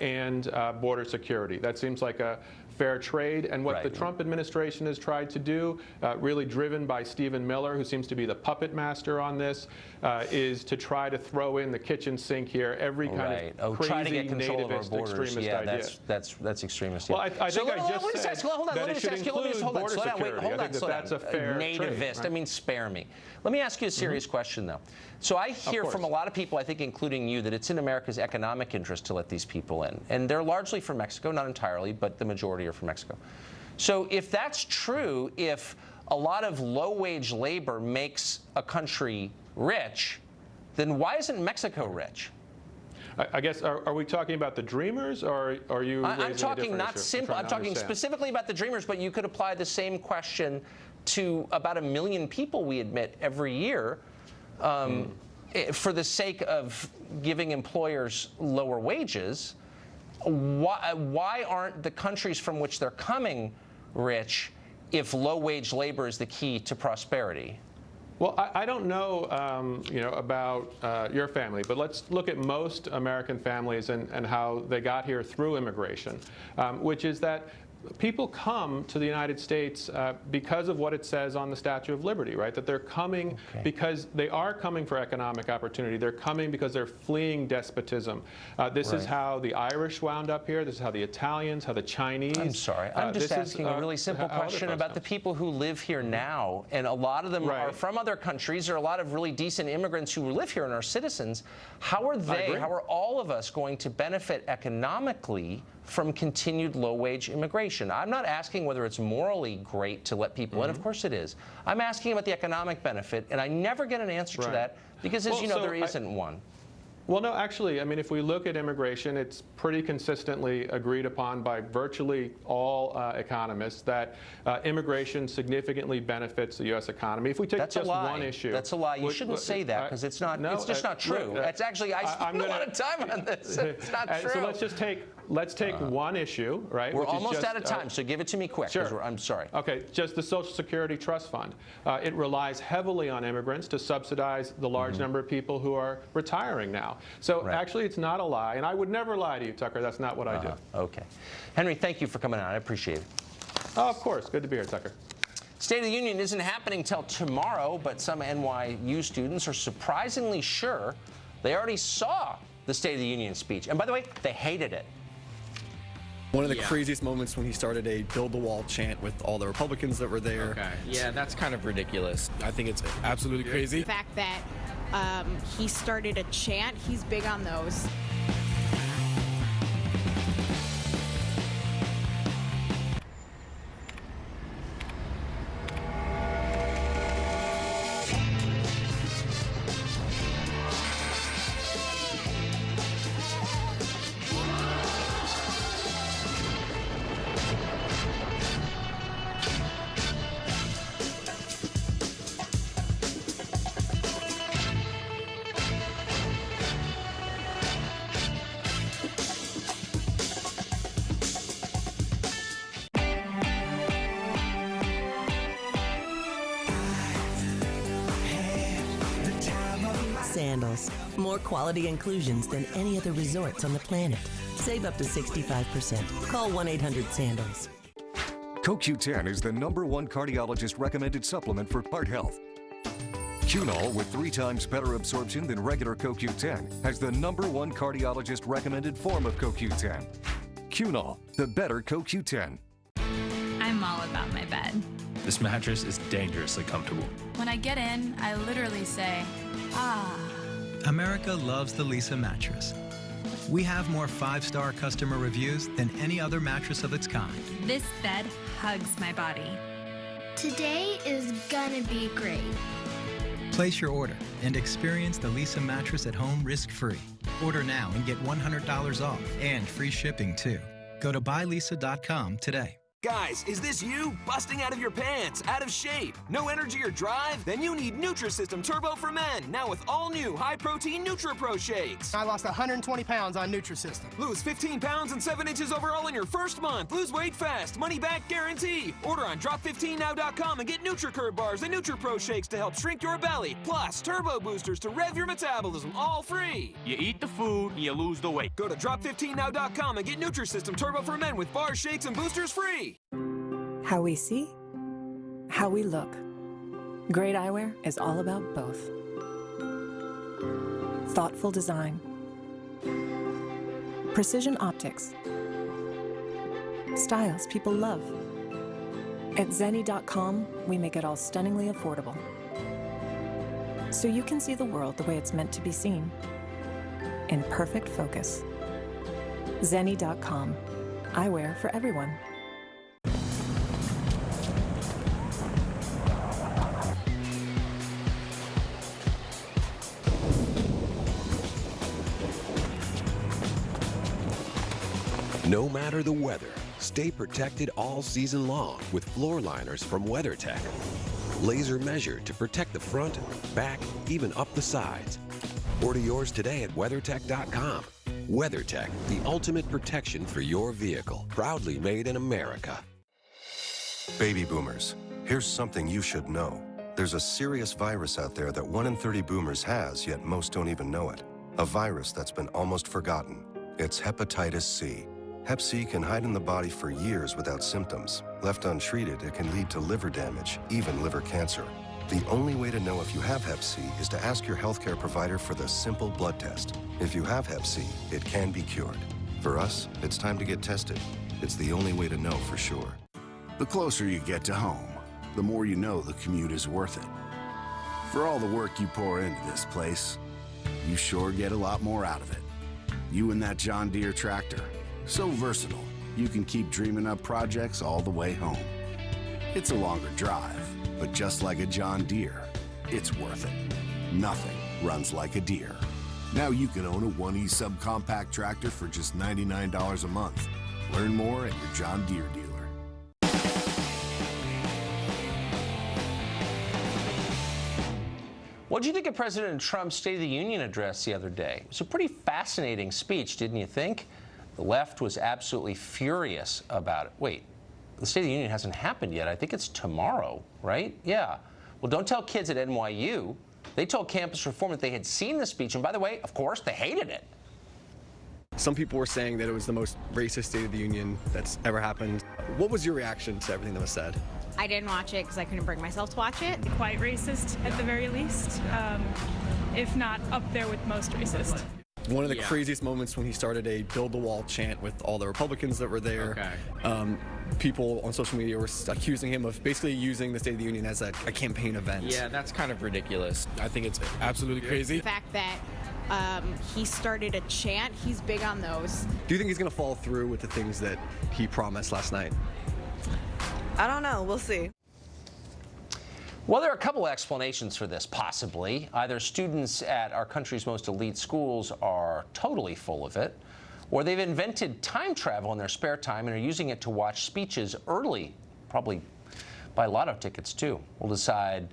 and border security. That seems like a fair trade, and what the Trump administration has tried to do, really driven by Stephen Miller, who seems to be the puppet master on this, is to try to throw in the kitchen sink here every kind of crazy try to get control of our nativist borders. extremist idea. That's extremist. Well, I think I just said that it should include border security. I think that's a fair nativist. trade, right? I mean, spare me. Let me ask you a serious question, though. So I hear from a lot of people, I think including you, that it's in America's economic interest to let these people in. And they're largely from Mexico, not entirely, but the majority are from Mexico. So if that's true, if a lot of low-wage labor makes a country rich, then why isn't Mexico rich? I guess, are we talking about the Dreamers, or are you raising I'm talking a not issue? simple. I'm talking specifically about the Dreamers, but you could apply the same question to about 1 million people we admit every year for the sake of giving employers lower wages. Why aren't the countries from which they're coming rich if low-wage labor is the key to prosperity? Well, I don't know, about your family, but let's look at most American families and how they got here through immigration, which is that people come to the United States because of what it says on the Statue of Liberty, right? That they're coming because they are coming for economic opportunity. They're coming because they're fleeing despotism. This is how the Irish wound up here. This is how the Italians, how the Chinese. I'm sorry. I'm just asking a really simple question about the people who live here now. And a lot of them are from other countries. There are a lot of really decent immigrants who live here and are citizens. How are they, how are all of us going to benefit economically from continued low-wage immigration? I'm not asking whether it's morally great to let people in. Of course it is. I'm asking about the economic benefit, and I never get an answer to that because, as you know, there isn't one. Well, no, actually, I mean, if we look at immigration, it's pretty consistently agreed upon by virtually all economists that immigration significantly benefits the U.S. economy. If we take just one issue. That's a lie. You shouldn't say that because it's not. No, it's just not true. It's actually, I spent a lot of time on this. It's not true. So let's take one issue, right? We're almost out of time, so give it to me quick. Sure. I'm sorry. Okay, just the Social Security Trust Fund. It relies heavily on immigrants to subsidize the large number of people who are retiring now. So actually, it's not a lie, and I would never lie to you, Tucker. That's not what I do. Okay. Henry, thank you for coming on. I appreciate it. Oh, of course. Good to be here, Tucker. State of the Union isn't happening till tomorrow, but some NYU students are surprisingly sure they already saw the State of the Union speech. And by the way, they hated it. One of the craziest moments when he started a build the wall chant with all the Republicans that were there. Okay. Yeah, that's kind of ridiculous. I think it's absolutely crazy. The fact that he started a chant, he's big on those. Sandals. More quality inclusions than any other resorts on the planet. Save up to 65%. Call 1-800-SANDALS. CoQ10 is the #1 cardiologist recommended supplement for heart health. Qunol, with 3 times better absorption than regular CoQ10, has the #1 cardiologist recommended form of CoQ10. Qunol, the better CoQ10. I'm all about my bed. This mattress is dangerously comfortable. When I get in, I literally say, ah. America loves the Leesa mattress. We have more 5-star customer reviews than any other mattress of its kind. This bed hugs my body. Today is gonna be great. Place your order and experience the Leesa mattress at home risk-free. Order now and get $100 off and free shipping too. Go to buyleesa.com today. Guys, is this you? Busting out of your pants, out of shape, no energy or drive? Then you need Nutrisystem Turbo for Men, now with all new high-protein NutriPro shakes. I lost 120 pounds on Nutrisystem. Lose 15 pounds and 7 inches overall in your first month. Lose weight fast, money-back guarantee. Order on drop15now.com and get NutriCurve bars and NutriPro shakes to help shrink your belly. Plus, turbo boosters to rev your metabolism, all free. You eat the food, you lose the weight. Go to drop15now.com and get Nutrisystem Turbo for Men with bars, shakes, and boosters free. How we see, how we look. Great eyewear is all about both. Thoughtful design, precision optics, styles people love. At Zenni.com, we make it all stunningly affordable. So you can see the world the way it's meant to be seen, in perfect focus. Zenni.com, eyewear for everyone. No matter the weather, stay protected all season long with floor liners from WeatherTech. Laser measure to protect the front, back, even up the sides. Order yours today at WeatherTech.com. WeatherTech, the ultimate protection for your vehicle. Proudly made in America. Baby boomers, here's something you should know. There's a serious virus out there that 1 in 30 boomers has, yet most don't even know it. A virus that's been almost forgotten. It's hepatitis C. Hep C can hide in the body for years without symptoms. Left untreated, it can lead to liver damage, even liver cancer. The only way to know if you have Hep C is to ask your healthcare provider for the simple blood test. If you have Hep C, it can be cured. For us, it's time to get tested. It's the only way to know for sure. The closer you get to home, the more you know the commute is worth it. For all the work you pour into this place, you sure get a lot more out of it. You and that John Deere tractor, so versatile, you can keep dreaming up projects all the way home. It's a longer drive, but just like a John Deere, it's worth it. Nothing runs like a Deere. Now you can own a 1E subcompact tractor for just $99 a month. Learn more at your John Deere dealer. What did you think of President Trump's State of the Union address the other day? It was a pretty fascinating speech, didn't you think? The left was absolutely furious about it. Wait, the State of the Union hasn't happened yet. I think it's tomorrow, right? Yeah. Well, don't tell kids at NYU. They told Campus Reform that they had seen the speech, and by the way, of course, they hated it. Some people were saying that it was the most racist State of the Union that's ever happened. What was your reaction to everything that was said? I didn't watch it because I couldn't bring myself to watch it. Quite racist at the very least, if not up there with most racist. One of the craziest moments when he started a build the wall chant with all the Republicans that were there. Okay. People on social media were accusing him of basically using the State of the Union as a campaign event. Yeah, that's kind of ridiculous. I think it's absolutely crazy. The fact that he started a chant, he's big on those. Do you think he's going to follow through with the things that he promised last night? I don't know. We'll see. Well, there are a couple explanations for this, possibly. Either students at our country's most elite schools are totally full of it, or they've invented time travel in their spare time and are using it to watch speeches early, probably buy lotto tickets, too. We'll decide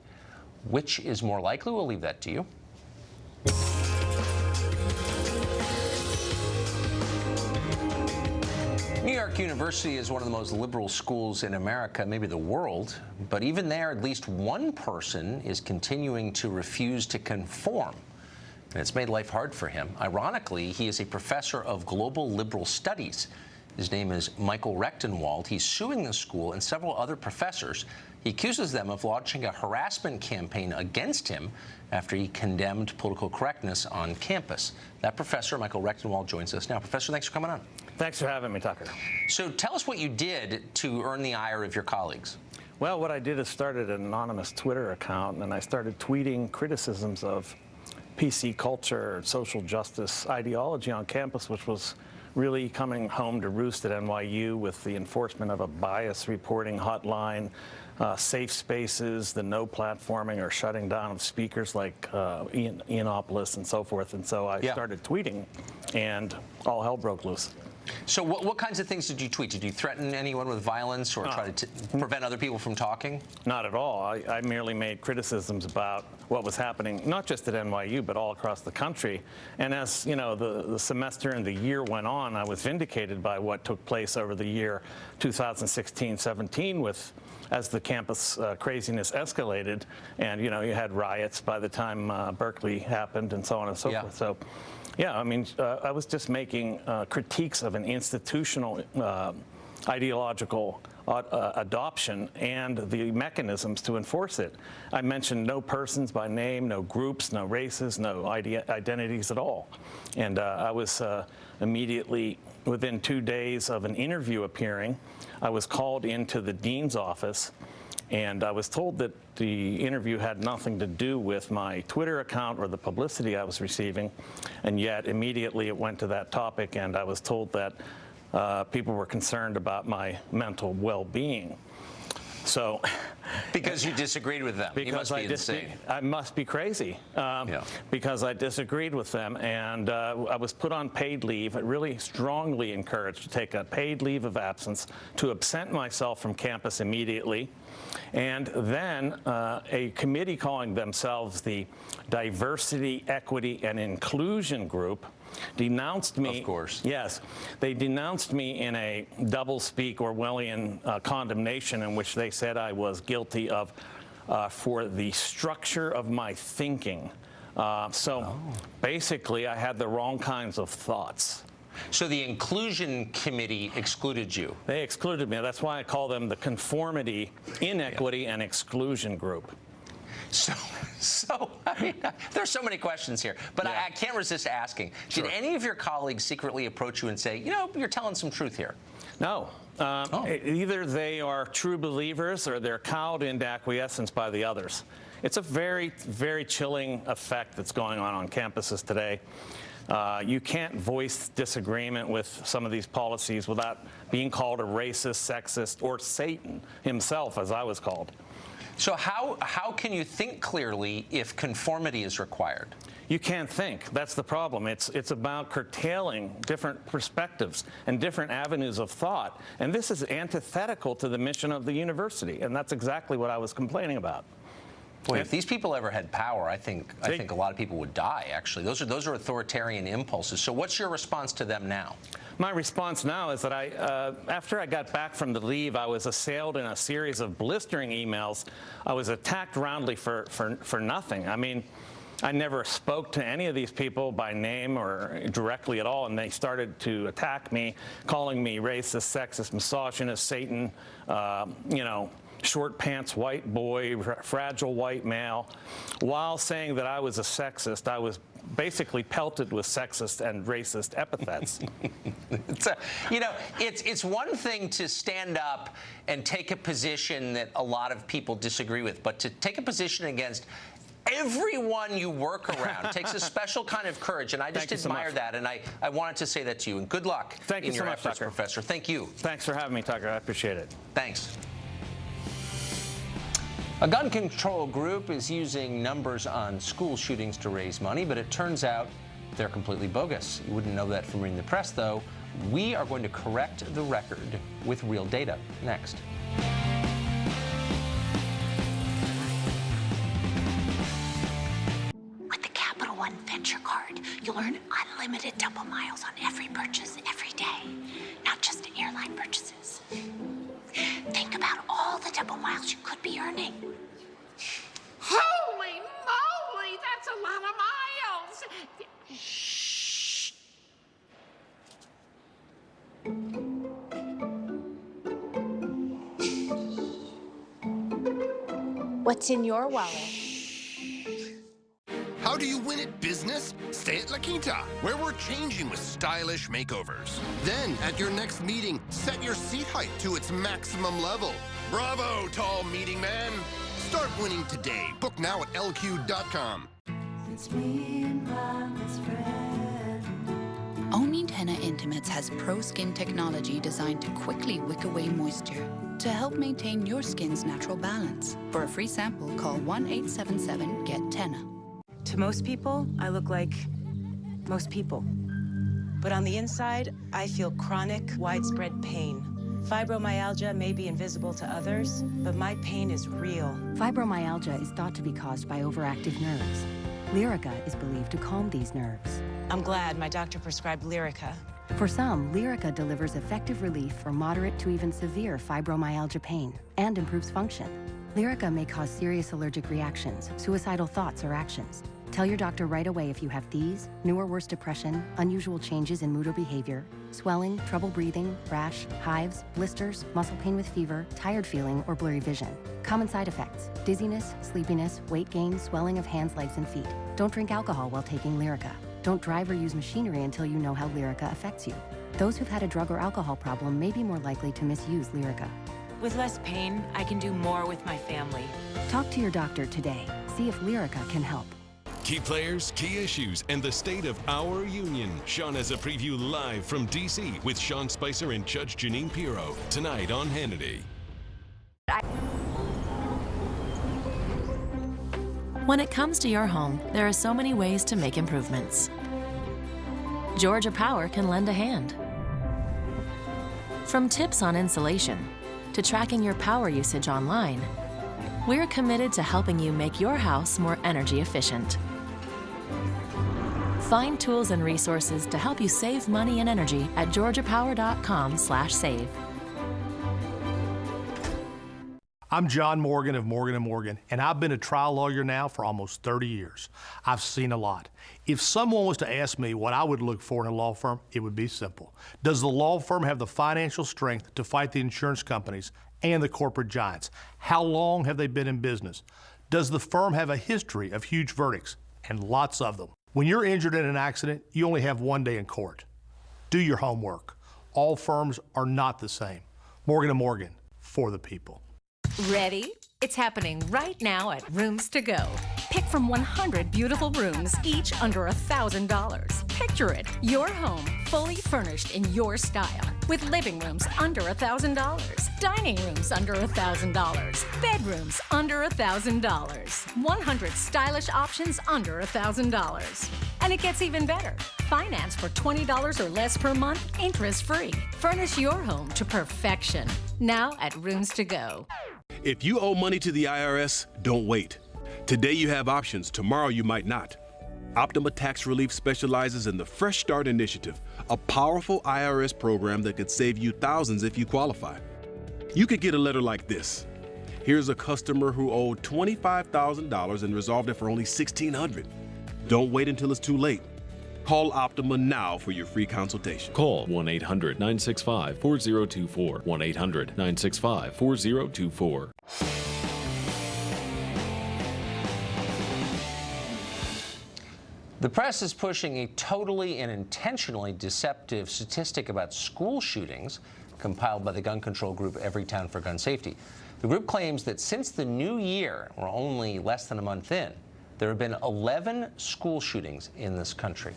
which is more likely. We'll leave that to you. New York University is one of the most liberal schools in America, maybe the world, but even there, at least one person is continuing to refuse to conform, and it's made life hard for him. Ironically, he is a professor of global liberal studies. His name is Michael Rechtenwald. He's suing the school and several other professors. He accuses them of launching a harassment campaign against him after he condemned political correctness on campus. That professor, Michael Rechtenwald, joins us now. Professor, thanks for coming on. Thanks for having me, Tucker. So tell us what you did to earn the ire of your colleagues. Well, what I did is started an anonymous Twitter account, and I started tweeting criticisms of PC culture, social justice ideology on campus, which was really coming home to roost at NYU with the enforcement of a bias reporting hotline, safe spaces, the no platforming or shutting down of speakers like Ianopoulos and so forth. And so I started tweeting, and all hell broke loose. So what kinds of things did you tweet? Did you threaten anyone with violence or try to prevent other people from talking? Not at all. I merely made criticisms about what was happening, not just at NYU, but all across the country. And as you know, the semester and the year went on, I was vindicated by what took place over the year 2016-17 with as the campus craziness escalated. And, you know, you had riots by the time Berkeley happened and so on and so forth. So, yeah, I mean, I was just making critiques of an institutional ideological adoption and the mechanisms to enforce it. I mentioned no persons by name, no groups, no races, no identities at all. And I was immediately, within 2 days of an interview appearing, I was called into the dean's office, and I was told that the interview had nothing to do with my Twitter account or the publicity I was receiving, and yet immediately it went to that topic, and I was told that people were concerned about my mental well-being. So, because you disagreed with them, you must be insane. I must be crazy because I disagreed with them, and I was put on paid leave. Really strongly encouraged to take a paid leave of absence to absent myself from campus immediately. And then a committee calling themselves the Diversity, Equity, and Inclusion Group denounced me. Of course. Yes. They denounced me in a doublespeak Orwellian condemnation in which they said I was guilty of, for the structure of my thinking. Basically, I had the wrong kinds of thoughts. So the Inclusion Committee excluded you? They excluded me. That's why I call them the Conformity, Inequity, and Exclusion Group. So I mean, there's so many questions here, but I can't resist asking. Did any of your colleagues secretly approach you and say, you know, you're telling some truth here? No. Either they are true believers or they're cowed into acquiescence by the others. It's a very, very chilling effect that's going on campuses today. You can't voice disagreement with some of these policies without being called a racist, sexist, or Satan himself, as I was called. So how can you think clearly if conformity is required? You can't think. That's the problem. It's about curtailing different perspectives and different avenues of thought. And this is antithetical to the mission of the university. And that's exactly what I was complaining about. Boy, if these people ever had power, I think a lot of people would die, actually. Those are authoritarian impulses. So what's your response to them now? My response now is that after I got back from the leave, I was assailed in a series of blistering emails. I was attacked roundly for nothing. I mean, I never spoke to any of these people by name or directly at all, and they started to attack me, calling me racist, sexist, misogynist, Satan, you know, short pants white boy, fragile white male. While saying that I was a sexist, I was basically pelted with sexist and racist epithets. You know, it's one thing to stand up and take a position that a lot of people disagree with, but to take a position against everyone you work around takes a special kind of courage, and I just admire that, and I wanted to say that to you. And good luck in your efforts, Professor. Thank you. Thanks for having me, Tucker. I appreciate it. Thanks. A gun control group is using numbers on school shootings to raise money, but it turns out they're completely bogus. You wouldn't know that from reading the press, though. We are going to correct the record with real data next. With the Capital One Venture Card, you'll earn unlimited double miles on every purchase every day, not just airline purchases. Think about all the double miles you could be earning. Holy moly, that's a lot of miles! Shh. What's in your wallet? How do you win at business? Stay at La Quinta, where we're changing with stylish makeovers. Then, at your next meeting, set your seat height to its maximum level. Bravo, tall meeting man. Start winning today. Book now at lq.com. It's me and my best friend. Owning Henna Intimates has pro skin technology designed to quickly wick away moisture to help maintain your skin's natural balance. For a free sample, call 1-877-GET-TENNA. To most people, I look like most people. But on the inside, I feel chronic, widespread pain. Fibromyalgia may be invisible to others, but my pain is real. Fibromyalgia is thought to be caused by overactive nerves. Lyrica is believed to calm these nerves. I'm glad my doctor prescribed Lyrica. For some, Lyrica delivers effective relief for moderate to even severe fibromyalgia pain and improves function. Lyrica may cause serious allergic reactions, suicidal thoughts or actions. Tell your doctor right away if you have these, new or worse depression, unusual changes in mood or behavior, swelling, trouble breathing, rash, hives, blisters, muscle pain with fever, tired feeling, or blurry vision. Common side effects: dizziness, sleepiness, weight gain, swelling of hands, legs, and feet. Don't drink alcohol while taking Lyrica. Don't drive or use machinery until you know how Lyrica affects you. Those who've had a drug or alcohol problem may be more likely to misuse Lyrica. With less pain, I can do more with my family. Talk to your doctor today. See if Lyrica can help. Key players, key issues, and the state of our union. Sean has a preview live from D.C. with Sean Spicer and Judge Jeanine Pirro tonight on Hannity. When it comes to your home, there are so many ways to make improvements. Georgia Power can lend a hand. From tips on insulation to tracking your power usage online, we're committed to helping you make your house more energy efficient. Find tools and resources to help you save money and energy at georgiapower.com/save. I'm John Morgan of Morgan & Morgan, and I've been a trial lawyer now for almost 30 years. I've seen a lot. If someone was to ask me what I would look for in a law firm, it would be simple. Does the law firm have the financial strength to fight the insurance companies and the corporate giants? How long have they been in business? Does the firm have a history of huge verdicts? And lots of them. When you're injured in an accident, you only have one day in court. Do your homework. All firms are not the same. Morgan & Morgan, for the people. Ready? It's happening right now at Rooms to Go. Pick from 100 beautiful rooms, each under $1,000. Picture it, your home fully furnished in your style, with living rooms under $1,000, dining rooms under $1,000, bedrooms under $1,000, 100 stylish options under $1,000. And it gets even better. Finance for $20 or less per month, interest-free. Furnish your home to perfection. Now at Rooms to Go. If you owe money to the IRS, don't wait. Today you have options, tomorrow you might not. Optima Tax Relief specializes in the Fresh Start Initiative, a powerful IRS program that could save you thousands if you qualify. You could get a letter like this. Here's a customer who owed $25,000 and resolved it for only $1,600. Don't wait until it's too late. Call Optima now for your free consultation. Call 1-800-965-4024. 1-800-965-4024. The press is pushing a totally and intentionally deceptive statistic about school shootings compiled by the gun control group Everytown for Gun Safety. The group claims that since the new year, we're only less than a month in, there have been 11 school shootings in this country.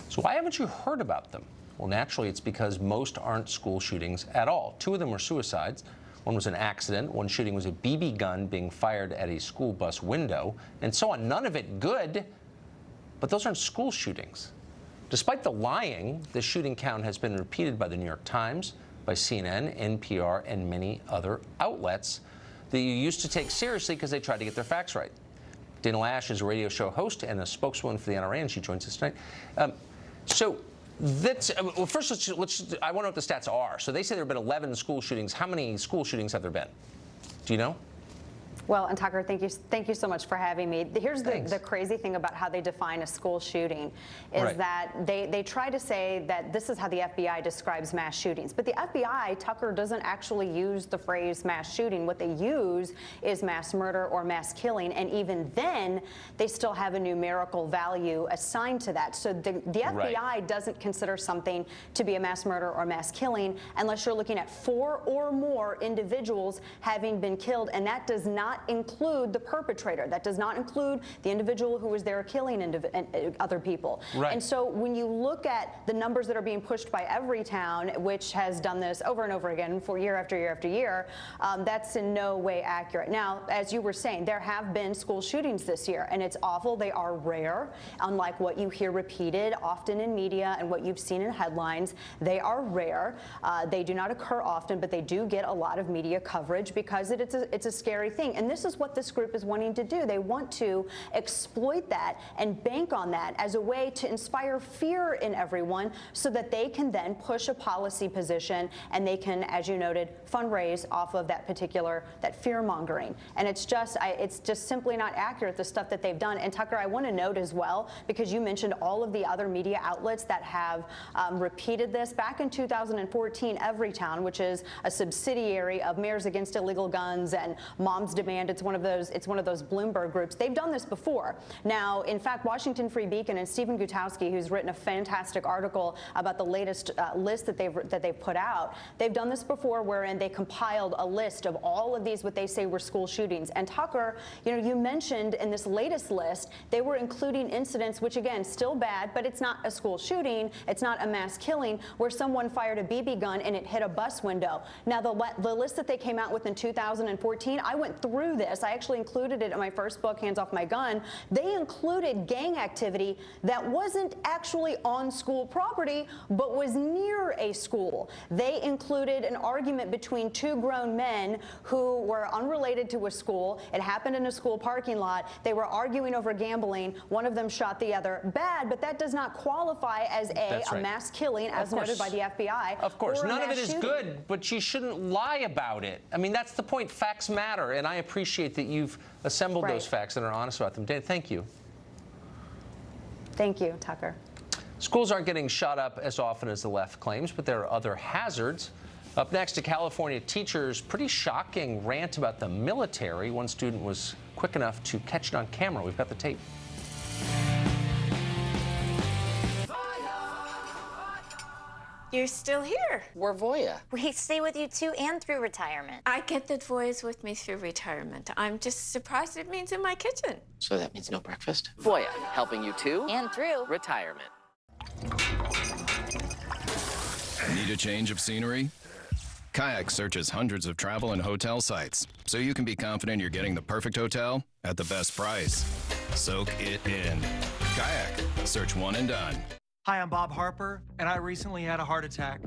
So why haven't you heard about them? Well, naturally, it's because most aren't school shootings at all. 2 of them were suicides. One was an accident. One shooting was a BB gun being fired at a school bus window, and so on. None of it good, but those aren't school shootings. Despite the lying, the shooting count has been repeated by the New York Times, by CNN, NPR, and many other outlets that you used to take seriously because they tried to get their facts right. Dana Lash is a radio show host and a spokeswoman for the NRA, and she joins us tonight. So that's, well, first, I want to know what the stats are. So they say there have been 11 school shootings. How many school shootings have there been? Do you know? Well, and Tucker, thank you so much for having me. Here's the crazy thing about how they define a school shooting is that they try to say that this is how the FBI describes mass shootings. But the FBI, Tucker, doesn't actually use the phrase mass shooting. What they use is mass murder or mass killing. And even then, they still have a numerical value assigned to that. So the FBI doesn't consider something to be a mass murder or mass killing unless you're looking at 4 or more individuals having been killed. And that does not include the perpetrator. That does not include the individual who was there killing other people. And so when you look at the numbers that are being pushed by Everytown, which has done this over and over again for year after year after year, that's in no way accurate. Now, as you were saying, there have been school shootings this year, and it's awful. They are rare, unlike what you hear repeated often in media and what you've seen in headlines. They are rare. They do not occur often, but they do get a lot of media coverage because it's a scary thing. And this is what this group is wanting to do. They want to exploit that and bank on that as a way to inspire fear in everyone so that they can then push a policy position and they can, as you noted, fundraise off of that fear mongering. And it's just simply not accurate, the stuff that they've done. And Tucker, I want to note as well, because you mentioned all of the other media outlets that have repeated this. Back in 2014, Everytown, which is a subsidiary of Mayors Against Illegal Guns and Moms Demand, it's one of those Bloomberg groups. They've done this before. Now, in fact, Washington Free Beacon and Stephen Gutowski, who's written a fantastic article about the latest list that they've put out, they've done this before, wherein they compiled a list of all of these what they say were school shootings. And Tucker, you mentioned in this latest list they were including incidents, which again, still bad, but it's not a school shooting, it's not a mass killing, where someone fired a BB gun and it hit a bus window. Now, the list that they came out with in 2014, I went through through this. I actually included it in my first book, Hands Off My Gun. They included gang activity that wasn't actually on school property, but was near a school. They included an argument between two grown men who were unrelated to a school. It happened in a school parking lot. They were arguing over gambling. One of them shot the other. Bad, but that does not qualify as a mass killing, as noted by the FBI. Of course, none of it is good, but you shouldn't lie about it. I mean, that's the point. Facts matter, and I appreciate that you've assembled those facts and are honest about them. Dan, thank you. Thank you, Tucker. Schools aren't getting shot up as often as the left claims, but there are other hazards. Up next, a California teacher's pretty shocking rant about the military. One student was quick enough to catch it on camera. We've got the tape. You're still here. We're Voya. We stay with you too and through retirement. I get that Voya's with me through retirement. I'm just surprised it means in my kitchen. So that means no breakfast? Voya, helping you to and through retirement. Need a change of scenery? Kayak searches hundreds of travel and hotel sites, so you can be confident you're getting the perfect hotel at the best price. Soak it in. Kayak. Search one and done. Hi, I'm Bob Harper, and I recently had a heart attack.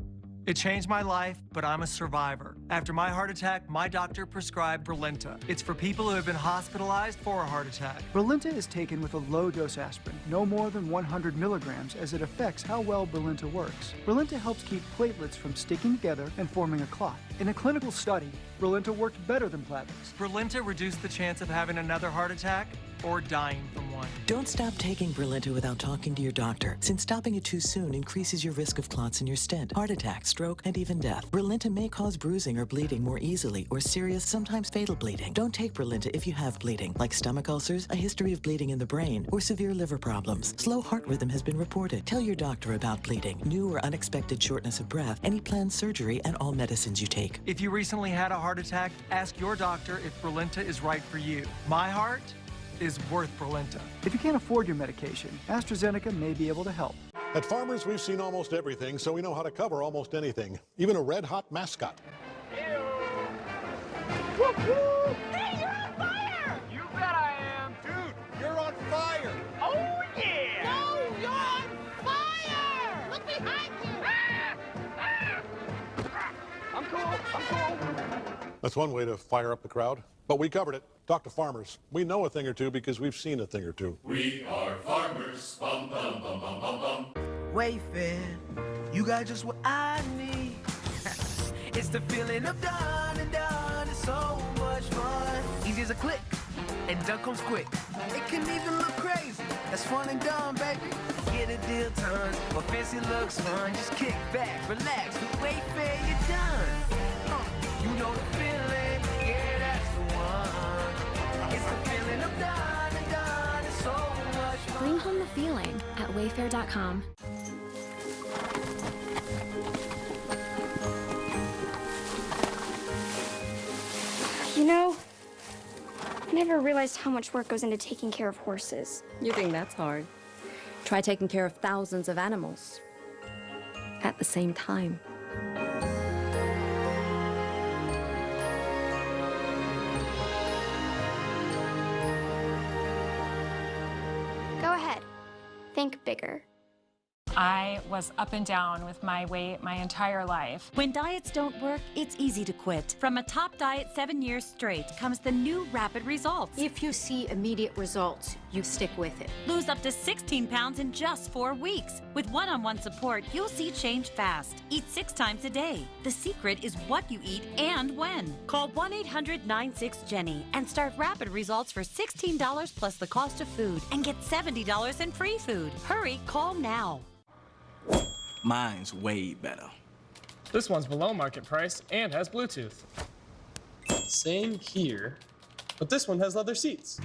It changed my life, but I'm a survivor. After my heart attack, my doctor prescribed Brilinta. It's for people who have been hospitalized for a heart attack. Brilinta is taken with a low-dose aspirin, no more than 100 milligrams, as it affects how well Brilinta works. Brilinta helps keep platelets from sticking together and forming a clot. In a clinical study, Brilinta worked better than Plavix. Brilinta reduced the chance of having another heart attack or dying from one. Don't stop taking Brilinta without talking to your doctor, since stopping it too soon increases your risk of clots in your stent, heart attack, stroke, and even death. Brilinta may cause bruising or bleeding more easily, or serious, sometimes fatal bleeding. Don't take Brilinta if you have bleeding, like stomach ulcers, a history of bleeding in the brain, or severe liver problems. Slow heart rhythm has been reported. Tell your doctor about bleeding, new or unexpected shortness of breath, any planned surgery, and all medicines you take. If you recently had a heart attack, ask your doctor if Brilinta is right for you. My heart is worth Brilinta. If you can't afford your medication, AstraZeneca may be able to help. At Farmers, we've seen almost everything, so we know how to cover almost anything, even a red-hot mascot. Whoop, whoop. Hey, you're on fire! You bet I am. Dude, you're on fire. Oh, yeah! No, you're on fire! Look behind you! I'm cool. That's one way to fire up the crowd. But we covered it. Talk to farmers. We know a thing or two because we've seen a thing or two. We are farmers. Bum, bum, bum, bum, bum, bum. Wayfair, you got just what I need. It's the feeling of done and done. It's so much fun. Easy as a click, and done comes quick. It can even look crazy. That's fun and done, baby. Get a deal tons, or fancy looks fun. Just kick back, relax. With Wayfair, you're done. You know the feeling. Yeah, that's the one. It's the feeling of done and done. It's so much fun. Bring home the feeling at wayfair.com. You know, I never realized how much work goes into taking care of horses. You think that's hard? Try taking care of thousands of animals at the same time. Go ahead. Think bigger. I was up and down with my weight my entire life. When diets don't work, it's easy to quit. From a top diet 7 years straight comes the new Rapid Results. If you see immediate results, you stick with it. Lose up to 16 pounds in just 4 weeks. With one-on-one support, you'll see change fast. Eat 6 times a day. The secret is what you eat and when. Call 1-800-96-JENNY and start Rapid Results for $16 plus the cost of food and get $70 in free food. Hurry, call now. Mine's way better. This one's below market price and has Bluetooth. Same here, but this one has leather seats.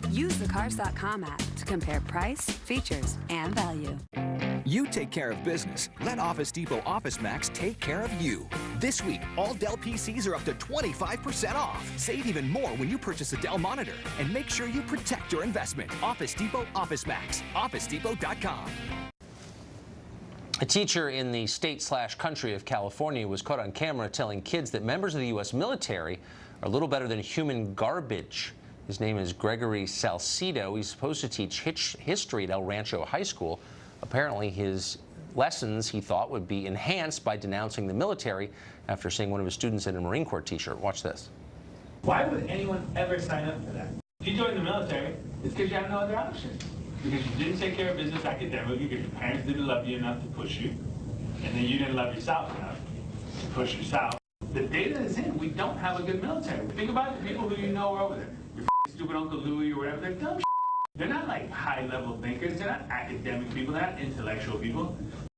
Use the Cars.com app to compare price, features, and value. You take care of business. Let Office Depot Office Max take care of you. This week, all Dell PCs are up to 25% off. Save even more when you purchase a Dell monitor. And make sure you protect your investment. Office Depot Office Max. OfficeDepot.com. A teacher in the state/country of California was caught on camera telling kids that members of the U.S. military are little better than human garbage. His name is Gregory Salcido. He's supposed to teach history at El Rancho High School. Apparently, his lessons, he thought, would be enhanced by denouncing the military after seeing one of his students in a Marine Corps t-shirt. Watch this. Why would anyone ever sign up for that? If you join the military, it's because you have no other option. Because you didn't take care of business academically, because your parents didn't love you enough to push you, and then you didn't love yourself enough to push yourself. The data is in. We don't have a good military. Think about the people who you know are over there. Your stupid Uncle Louie or whatever. They're dumb. They're not like high-level thinkers. They're not academic people. They're not intellectual people.